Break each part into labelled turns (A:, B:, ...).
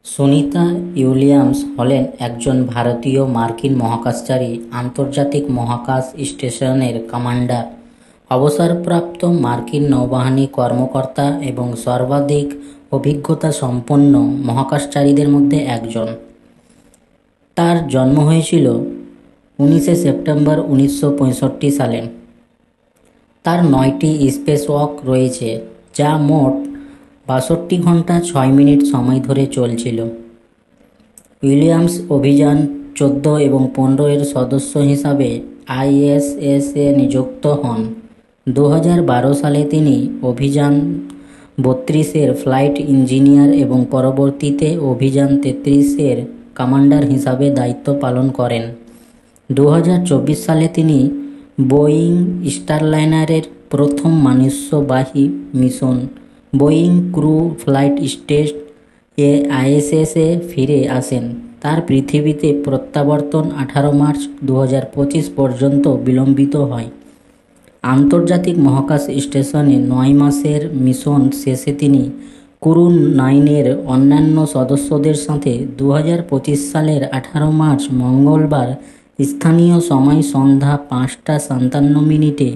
A: Sunita Williams হলেন একজন ভারতীয় মার্কিন মহাকাশচারী, আন্তর্জাতিক মহাকাশ স্টেশনের কমান্ডার, অবসরপ্রাপ্ত মার্কিন নৌবাহিনী কর্মকর্তা এবং সর্বাধিক অভিজ্ঞতা সম্পন্ন মহাকাশচারীদের মধ্যে একজন। তার জন্ম হয়েছিল 19 সেপ্টেম্বর 1965 সালে। তার 9টি স্পেসওয়াক রয়েছে, যা মোট 62 ঘন্টা 6 মিনিট সময় ধরে চলছিল। উইলিয়ামস অভিযান 14 এবং 15 এর সদস্য হিসাবে আইএসএস-এ নিযুক্ত হন। 2012 সালে তিনি অভিযান 32 এর ফ্লাইট ইঞ্জিনিয়ার এবং পরবর্তীতে অভিযান 33 এর কমান্ডার হিসাবে দায়িত্ব পালন করেন। 2024 সালে তিনি বোয়িং স্টারলাইনারের প্রথম মানুষবাহী mission Boeing crew flight test এ আইএসএস-এ ফিরে আসেন। তার পৃথিবীতে প্রত্যাবর্তন 18 মার্চ 2025 পর্যন্ত বিলম্বিত হয়। আন্তর্জাতিক মহাকাশ স্টেশনে 9 মাসের মিশন শেষে তিনি ক্রু 9 এর অন্যান্য সদস্যদের সাথে 2025 সালের 18 মার্চ মঙ্গলবার স্থানীয় সময় সন্ধ্যা 5:57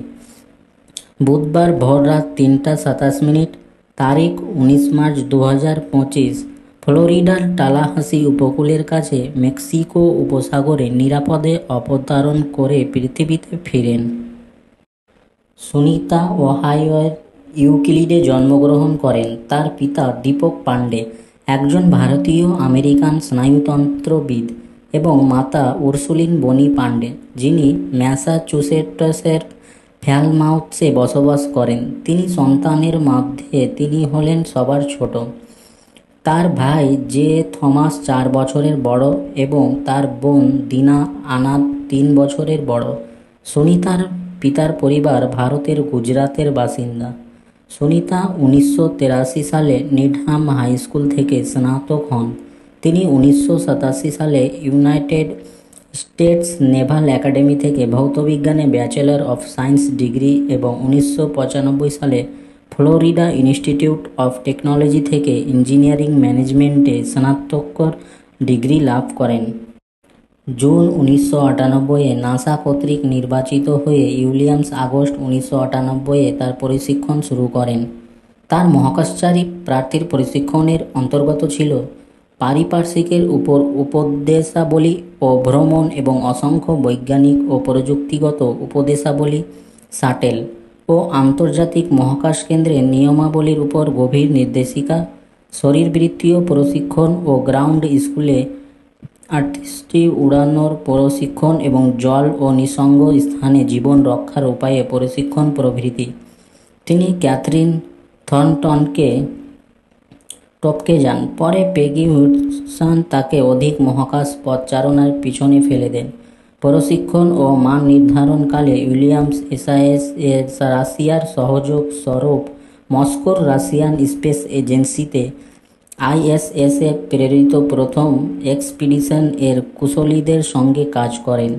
A: বুধবার ভোররাত 3:27, তারিখ 19 মার্চ 2025, ফ্লোরিডার টালাহাসি উপকূলের কাছে মেক্সিকো উপসাগরে নিরাপদে অবতরণ করে পৃথিবীতে ফিরেন। সুনিতা ওহাইওর ইউক্লিডে জন্মগ্রহণ করেন। তার পিতা দীপক পান্ডে একজন ভারতীয় আমেরিকান স্নায়ুতন্ত্রবিদ এবং মাতা উর্সুলিন বনি পান্ডে, যিনি ম্যাসাচুসেটসের ফ্যালমাউথে বসবাস করেন। তিনি সন্তানের মধ্যে তিনি হলেন সবার ছোট। তার ভাই জে থমাস 4 বছরের বড় এবং তার বোন দিনা আনাদ 3 বছরের বড়। সুনিতার পিতার পরিবার ভারতের গুজরাতের বাসিন্দা। সুনিতা 1983 সালে নিডহাম হাই স্কুল থেকে স্নাতক হন। তিনি 1987 সালে ইউনাইটেড স্টেটস নেভাল একাডেমি থেকে ভৌতবিজ্ঞানে ব্যাচেলর অফ সায়েন্স ডিগ্রি এবং 1995 সালে ফ্লোরিডা ইনস্টিটিউট অফ টেকনোলজি থেকে ইঞ্জিনিয়ারিং ম্যানেজমেন্টে স্নাতকোত্তর ডিগ্রি লাভ করেন। জুন 1998-এ নাসা কর্তৃক নির্বাচিত হয়ে উইলিয়ামস আগস্ট 1998-এ তার প্রশিক্ষণ শুরু করেন। তার মহাকাশচারী প্রার্থীর প্রশিক্ষণের অন্তর্গত ছিল পারিপার্শ্বিকের উপর উপদেশাবলী ও ভ্রমণ এবং অসংখ্য বৈজ্ঞানিক ও প্রযুক্তিগত উপদেশাবলী, শাটেল ও আন্তর্জাতিক মহাকাশ কেন্দ্রের নিয়মাবলীর উপর গভীর নির্দেশিকা, শরীরবৃত্তীয় প্রশিক্ষণ ও গ্রাউন্ড স্কুলে 38টি উড়ানোর প্রশিক্ষণ এবং জল ও নিঃসঙ্গ স্থানে জীবন রক্ষার উপায়ে প্রশিক্ষণ প্রভৃতি। তিনি ক্যাথরিন থর্নটনকে টপকে যান। পরে পেগি হুডসন তাকে অধিক মহাকাশ পথচারণার পিছনে ফেলে দেন। প্রশিক্ষণ ও মান নির্ধারণকালে উইলিয়ামস এসআইএস এর রাশিয়ার সহযোগ স্বরূপ মস্কোর রাশিয়ান স্পেস এজেন্সিতে আইএসএস-এ প্রেরিত প্রথম এক্সপিডিশন এর কুশলীদের সঙ্গে কাজ করেন।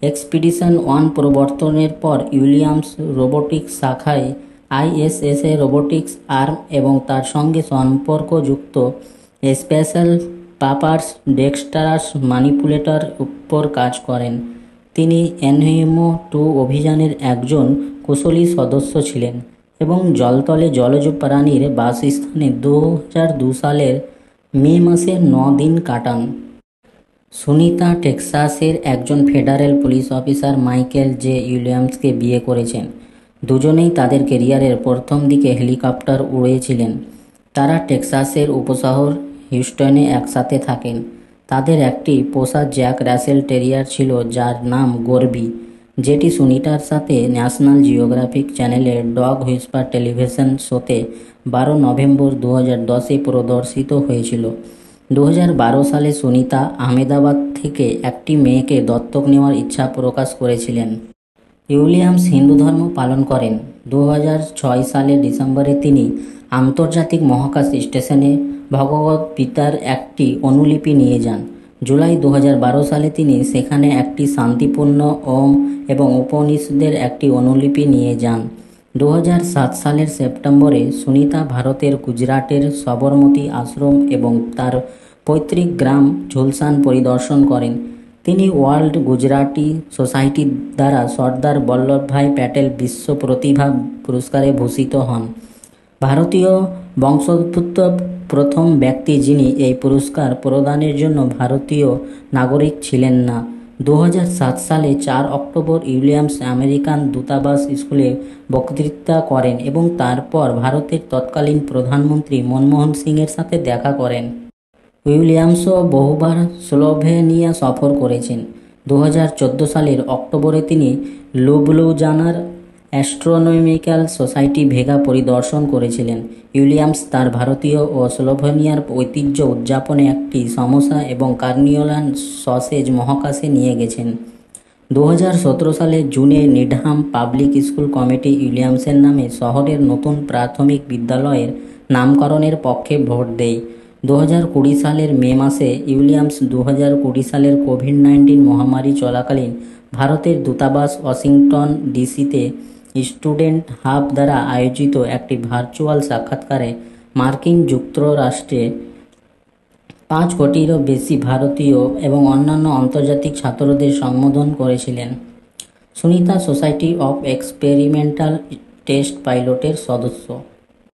A: এক্সপিডিশন 1 প্রবর্তনের পর উইলিয়ামস রোবোটিক্স শাখায় আইএসএস-এ রোবোটিক্স আর্ম এবং তার সঙ্গে সম্পর্কযুক্ত স্পেশাল পারপাস ডেক্সটারাস ম্যানিপুলেটর উপর কাজ করেন। তিনি এনহিমো 2 অভিযানের একজন কুশলী সদস্য ছিলেন এবং জলতলে জলজ প্রাণীর বাসস্থানে 2002 সালের মে মাসে 9 দিন কাটান। সুনিতা টেক্সাসের একজন federal police officer Michael J উইলিয়ামসকে বিয়ে করেছেন। দুজনেই তাদের ক্যারিয়ারের প্রথম দিকে হেলিকপ্টার উড়িয়েছিলেন। তারা টেক্সাসের উপশহর হিউস্টনে একসাথে থাকেন। তাদের একটি পোষা জ্যাক রাসেল টেরিয়ার ছিল, যার নাম গর্বি, যেটি সুনিতার সাথে ন্যাশনাল জিওগ্রাফিক চ্যানেলের ডগ হুইসপার টেলিভিশন শোতে 12 নভেম্বর 2010-এ প্রদর্শিত হয়েছিল। 2012 সালে সুনিতা আহমেদাবাদ থেকে একটি মেয়েকে দত্তক নেওয়ার ইচ্ছা প্রকাশ করেছিলেন। উইলিয়ামস হিন্দু ধর্ম পালন করেন। 2006 সালের ডিসেম্বরে তিনি আন্তর্জাতিক মহাকাশ স্টেশনে ভগবদ্গীতার একটি অনুলিপি নিয়ে যান। জুলাই 2012 সালে তিনি সেখানে একটি শান্তিপূর্ণ ওম এবং উপনিষদের একটি অনুলিপি নিয়ে যান। 2007 সালের সেপ্টেম্বরে সুনিতা ভারতের গুজরাটের সবরমতী আশ্রম এবং তার পৈতৃক গ্রাম ঝুলসান পরিদর্শন করেন। তিনি ওয়ার্ল্ড গুজরাটি সোসাইটি দ্বারা সর্দার বল্লভভাই প্যাটেল বিশ্ব প্রতিভা পুরস্কারে ভূষিত হন। ভারতীয় বংশোদ্ভূত প্রথম ব্যক্তি যিনি এই পুরস্কার প্রদানের জন্য ভারতীয় নাগরিক ছিলেন না। 2007 সালে 4 অক্টোবর উইলিয়ামস আমেরিকান দূতাবাস স্কুলে বক্তৃতা করেন এবং তারপর ভারতের তৎকালীন প্রধানমন্ত্রী মনমোহন সিংয়ের সাথে দেখা করেন। উইলিয়ামসও বহুবার স্লোভেনিয়া সফর করেছেন। 2014 সালের অক্টোবরে তিনি লুবলুজানার অ্যাস্ট্রোনমিক্যাল সোসাইটি ভেগা পরিদর্শন করেছিলেন। উইলিয়ামস তার ভারতীয় ও স্লোভেনিয়ার ঐতিহ্য উদযাপনে একটি সমোসা এবং কার্নিওলান সসেজ মহাকাশে নিয়ে গেছেন। 2017 সালের জুনে নিডহাম পাবলিক স্কুল কমিটি উইলিয়ামসের নামে শহরের নতুন প্রাথমিক বিদ্যালয়ের নামকরণের পক্ষে ভোট দেয়। 2020 সালের মে মাসে উইলিয়ামস 2020 সালের কোভিড-19 মহামারী চলাকালীন ভারতের দূতাবাস ওয়াশিংটন ডিসিতে স্টুডেন্ট হাব দ্বারা আয়োজিত একটি ভার্চুয়াল সাক্ষাৎকারে মার্কিন যুক্তরাষ্ট্রে 5 কোটিরও বেশি ভারতীয় এবং অন্যান্য আন্তর্জাতিক ছাত্রদের সম্বোধন করেছিলেন। Sunita society of experimental test পাইলটের সদস্য।